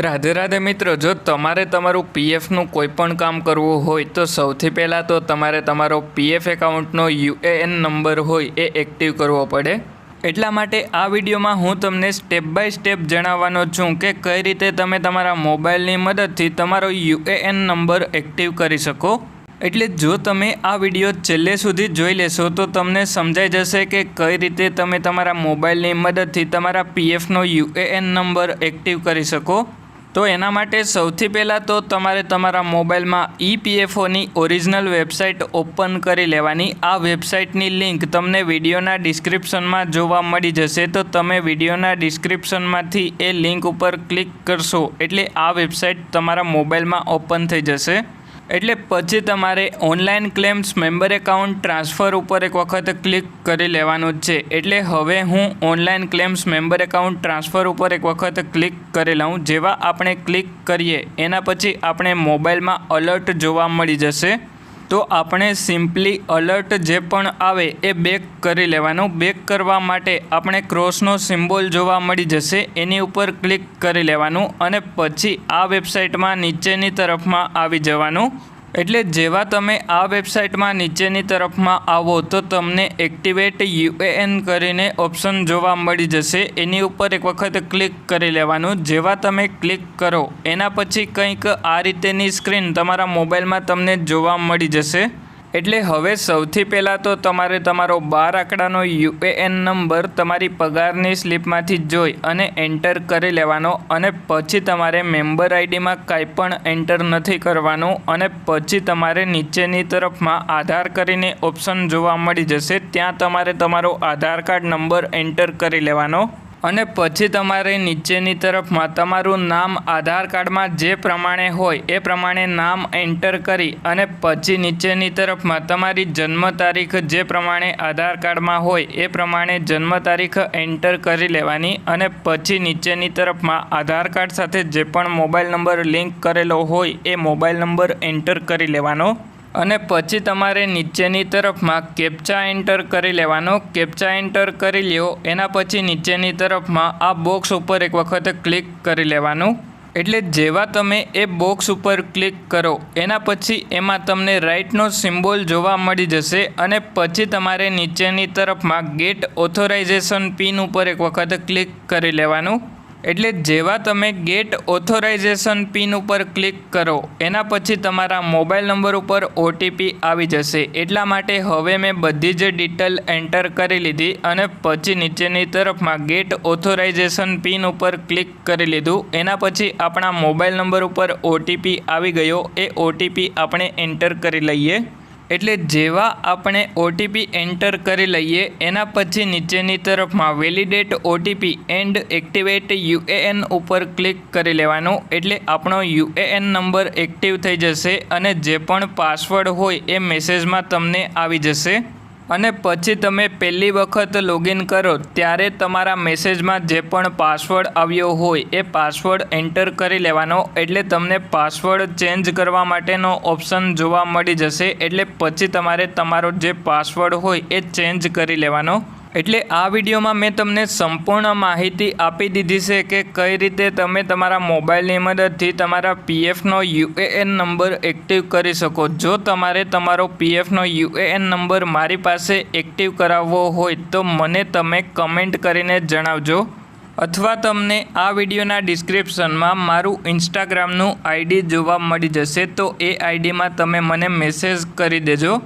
રાધે રાધે મિત્રો, જો તમારે તમારું પીએફનું કોઈ પણ કામ કરવું હોય તો સૌથી પહેલાં તો તમારે તમારો પીએફ એકાઉન્ટનો યુએએન નંબર હોય એ એક્ટિવ કરવો પડે। એટલા માટે આ વિડીયોમાં હું તમને સ્ટેપ બાય સ્ટેપ જણાવવાનો છું કે કઈ રીતે તમે તમારા મોબાઈલની મદદથી તમારો યુએએન નંબર એક્ટિવ કરી શકો। એટલે જો તમે આ વિડીયો છેલ્લે સુધી જોઈ લેશો તો તમને સમજાઈ જશે કે કઈ રીતે તમે તમારા મોબાઈલની મદદથી તમારા પીએફનો યુએએન નંબર એક્ટિવ કરી શકો। તો એના માટે સૌથી પહેલાં તો તમારે તમારા મોબાઈલમાં ઈપીએફઓની ઓરિજિનલ વેબસાઇટ ઓપન કરી લેવાની। આ વેબસાઇટની લિંક તમને વિડીયોના ડિસ્ક્રિપ્શનમાં જોવા મળી જશે, તો તમે વિડીયોના ડિસ્ક્રિપ્શનમાંથી એ લિંક ઉપર ક્લિક કરશો એટલે આ વેબસાઇટ તમારા મોબાઈલમાં ઓપન થઈ જશે। એટલે પછી તમારે online claims member account transfer ઉપર એક વખત ક્લિક કરી લેવાનું છે। એટલે હવે હું online claims member account transfer ઉપર એક વખત ક્લિક કરી લઉં। જેવા આપણે ક્લિક કરીએ એના પછી આપણે મોબાઈલમાં અલર્ટ જોવા મળી જશે, તો આપણે સિમ્પલી અલર્ટ જે પણ આવે એ બેક કરી લેવાનું। બેક કરવા માટે આપણે ક્રોસનો સિમ્બોલ જોવા મળી જશે, એની ઉપર ક્લિક કરી લેવાનું અને પછી આ વેબસાઇટમાં નીચેની તરફમાં આવી જવાનું। એટલે જેવા તમે આ વેબસાઇટમાં નીચેની તરફમાં આવો તો તમને એક્ટિવેટ યુએએન કરીને ઓપ્શન જોવા મળી જશે, એની ઉપર એક વખત ક્લિક કરી લેવાનું। જેવા તમે ક્લિક કરો એના પછી કંઈક આ રીતેની સ્ક્રીન તમારા મોબાઈલમાં તમને જોવા મળી જશે। એટલે હવે સૌથી પહેલાં તો તમારે તમારો 12 આંકડાનો યુએએન નંબર તમારી પગારની સ્લીપમાંથી જોઈ અને એન્ટર કરી લેવાનો અને પછી તમારે મેમ્બર આઈડીમાં કાંઈ પણ એન્ટર નથી કરવાનું અને પછી તમારે નીચેની તરફમાં આધાર કરીને ઓપ્શન જોવા મળી જશે, ત્યાં તમારે તમારો આધાર કાર્ડ નંબર એન્ટર કરી લેવાનો અને પછી તમારે નીચેની તરફમાં તમારું નામ આધાર કાર્ડમાં જે પ્રમાણે હોય એ પ્રમાણે નામ એન્ટર કરી અને પછી નીચેની તરફમાં તમારી જન્મ તારીખ જે પ્રમાણે આધાર કાર્ડમાં હોય એ પ્રમાણે જન્મ તારીખ એન્ટર કરી લેવાની અને પછી નીચેની તરફમાં આધાર કાર્ડ સાથે જે પણ મોબાઈલ નંબર લિંક કરેલો હોય એ મોબાઈલ નંબર એન્ટર કરી લેવાનો અને પછી તમારે નીચેની તરફમાં કેપ્ચા એન્ટર કરી લેવાનો। કેપ્ચા એન્ટર કરી લ્યો એના પછી નીચેની તરફમાં આ બોક્સ ઉપર એક વખત ક્લિક કરી લેવાનું। એટલે જેવા તમે એ બોક્સ ઉપર ક્લિક કરો એના પછી એમાં તમને રાઇટનો સિમ્બોલ જોવા મળી જશે અને પછી તમારે નીચેની તરફમાં ગેટ ઓથોરાઇઝેશન પિન ઉપર એક વખત ક્લિક કરી લેવાનું। એટલે જેવા તમે ગેટ ઓથોરાઇઝેશન પિન ઉપર ક્લિક કરો એના પછી તમારા મોબાઈલ નંબર ઉપર ઓટીપી આવી જશે। એટલા માટે હવે મેં બધી જ ડિટેલ એન્ટર કરી લીધી અને પછી નીચેની તરફમાં ગેટ ઓથોરાઇઝેશન પિન ઉપર ક્લિક કરી લીધું। એના પછી આપણા મોબાઈલ નંબર ઉપર ઓટીપી આવી ગયો, એ ઓટીપી આપણે એન્ટર કરી લઈએ। એટલે જેવા આપણે ઓટીપી એન્ટર કરી લઈએ એના પછી નીચેની તરફમાં validate OTP and activate UAN ઉપર ક્લિક કરી લેવાનું। એટલે આપણો યુએએન નંબર એક્ટિવ થઈ જશે અને જે પણ પાસવર્ડ હોય એ મેસેજમાં તમને આવી જશે અને પછી તમે પહેલી વખત લોગિન કરો ત્યારે તમારા મેસેજમાં જે પણ પાસવર્ડ આવ્યો હોય એ પાસવર્ડ એન્ટર કરી લેવાનો। એટલે તમને પાસવર્ડ ચેન્જ કરવા માટેનો ઓપ્શન જોવા મળી જશે, એટલે પછી તમારે તમારો જે પાસવર્ડ હોય એ ચેન્જ કરી લેવાનો। એટલે આ વિડીયોમાં મેં તમને સંપૂર્ણ માહિતી આપી દીધી છે કે કઈ રીતે તમે તમારા મોબાઈલની મદદથી તમારા પીએફનો યુએએન નંબર એક્ટિવ કરી શકો। જો તમારે તમારો પીએફનો યુએએન નંબર મારી પાસે એક્ટિવ કરાવવો હોય તો મને તમે કમેન્ટ કરીને જણાવજો, અથવા તમને આ વિડીયોના ડિસ્ક્રિપ્શનમાં મારું ઇન્સ્ટાગ્રામનું આઈડી જોવા મળી જશે, તો એ આઈડીમાં તમે મને મેસેજ કરી દેજો।